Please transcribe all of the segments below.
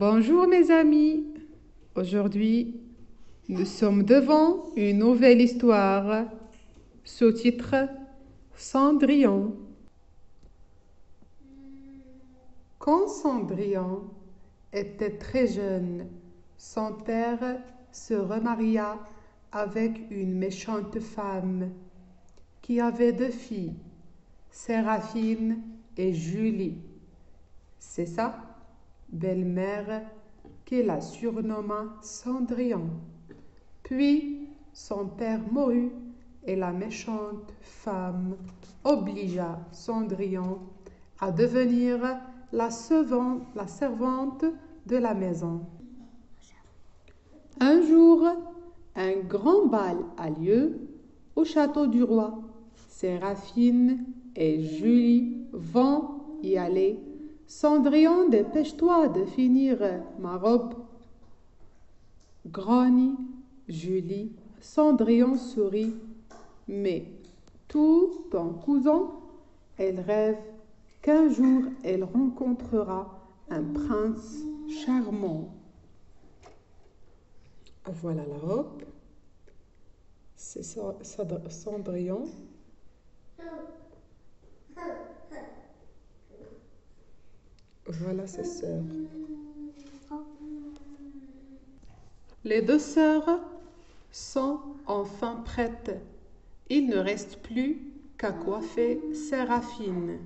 Bonjour mes amis, aujourd'hui nous sommes devant une nouvelle histoire, sous-titre Cendrillon. Quand Cendrillon était très jeune, son père se remaria avec une méchante femme qui avait 2 filles, Séraphine et Julie. C'est ça, belle-mère, qui la surnomma Cendrillon. Puis son père mourut et la méchante femme obligea Cendrillon à devenir la servante de la maison. Un jour, un grand bal a lieu au château du roi. Séraphine et Julie vont y aller. Cendrillon, dépêche-toi de finir ma robe. Grogne Julie. Cendrillon sourit, mais tout en cousant, elle rêve qu'un jour elle rencontrera un prince charmant. Voilà la robe. C'est Cendrillon. Voilà ses sœurs. Les 2 sœurs sont enfin prêtes. Il ne reste plus qu'à coiffer Séraphine.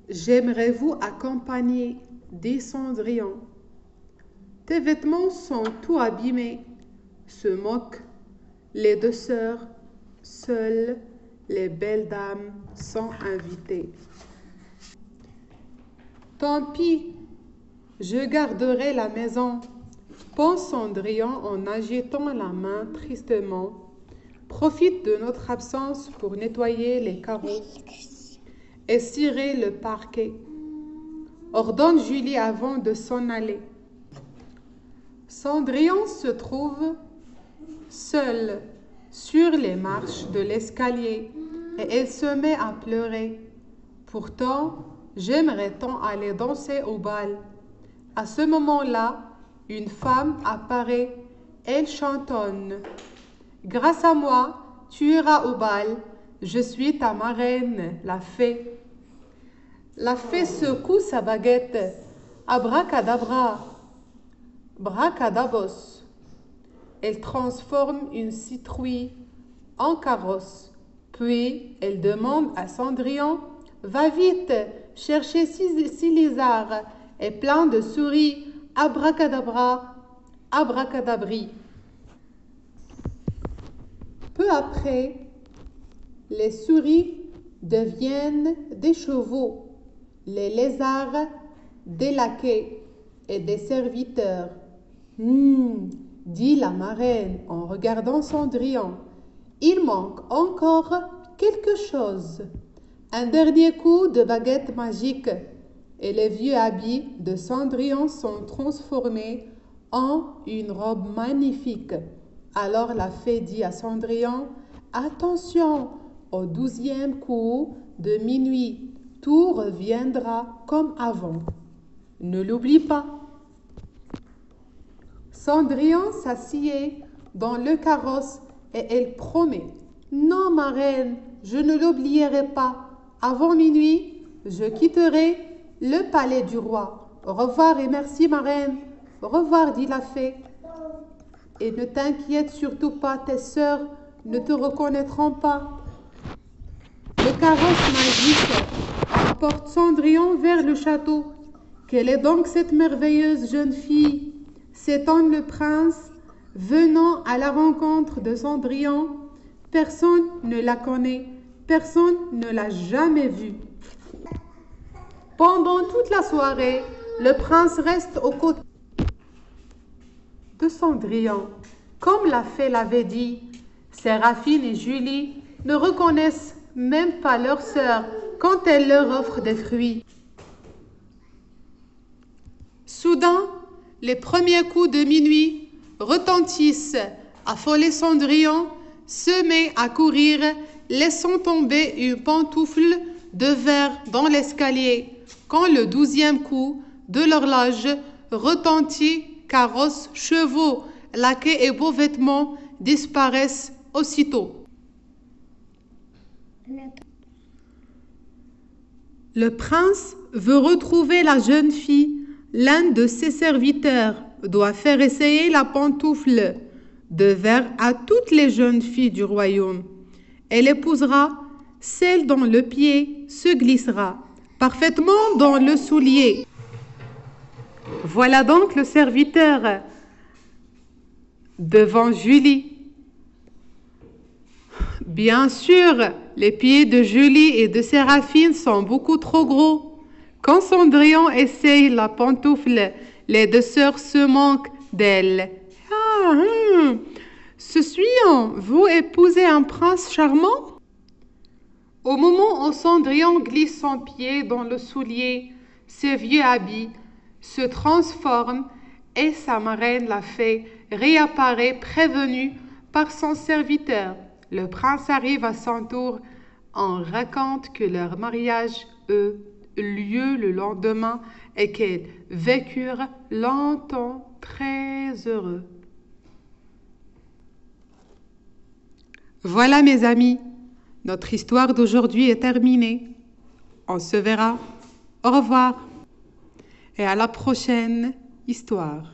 J'aimerais vous accompagner, dit Cendrillon. Tes vêtements sont tout abîmés, se moquent les 2 sœurs. Seules les belles dames sont invitées. Tant pis, je garderai la maison, pense Cendrillon en agitant la main tristement. Profite de notre absence pour nettoyer les carreaux et cirer le parquet. Ordonne Julie avant de s'en aller. Cendrillon se trouve seule sur les marches de l'escalier et elle se met à pleurer. Pourtant, j'aimerais tant aller danser au bal. À ce moment-là, une femme apparaît. Elle chantonne. Grâce à moi, tu iras au bal. Je suis ta marraine, la fée. La fée secoue sa baguette. Abracadabra, bracadabos. Elle transforme une citrouille en carrosse. Puis, elle demande à Cendrillon, « Va vite, chercher 6 lézards et plein de souris, abracadabra, abracadabri. » Peu après, les souris deviennent des chevaux, les lézards des laquais et des serviteurs. Dit la marraine en regardant Cendrillon. Il manque encore quelque chose. Un dernier coup de baguette magique et les vieux habits de Cendrillon sont transformés en une robe magnifique. Alors la fée dit à Cendrillon, « Attention, au 12e coup de minuit, tout reviendra comme avant. Ne l'oublie pas. » Cendrillon s'assied dans le carrosse et elle promet. « Non, marraine, je ne l'oublierai pas. Avant minuit, je quitterai le palais du roi. Au revoir et merci, marraine. »« Au revoir, dit la fée. Et ne t'inquiète surtout pas, tes sœurs ne te reconnaîtront pas. » Le carrosse magique emporte Cendrillon vers le château. Quelle est donc cette merveilleuse jeune fille? S'étonne le prince, venant à la rencontre de Cendrillon. Personne ne la connaît, personne ne l'a jamais vue. Pendant toute la soirée, le prince reste aux côtés de Cendrillon. Comme la fée l'avait dit, Séraphine et Julie ne reconnaissent même pas leur sœur quand elle leur offre des fruits. Soudain, les premiers coups de minuit retentissent. Affolé Cendrillon se met à courir laissant tomber une pantoufle de verre dans l'escalier. Quand le 12e coup de l'horloge retentit, carrosse, chevaux, laquais et beaux vêtements disparaissent aussitôt. Le prince veut retrouver la jeune fille. L'un de ses serviteurs doit faire essayer la pantoufle de verre à toutes les jeunes filles du royaume. Elle épousera celle dont le pied se glissera parfaitement dans le soulier. Voilà donc le serviteur devant Julie. Bien sûr, les pieds de Julie et de Séraphine sont beaucoup trop gros. Quand Cendrillon essaye la pantoufle, les deux sœurs se moquent d'elle. Vous épousez un prince charmant? Au moment où Cendrillon glisse son pied dans le soulier, ses vieux habits se transforment et sa marraine, la fée, réapparaît prévenue par son serviteur. Le prince arrive à son tour. On raconte que leur mariage eut lieu le lendemain et qu'elles vécurent longtemps très heureux. Voilà mes amis, notre histoire d'aujourd'hui est terminée. On se verra. Au revoir et à la prochaine histoire.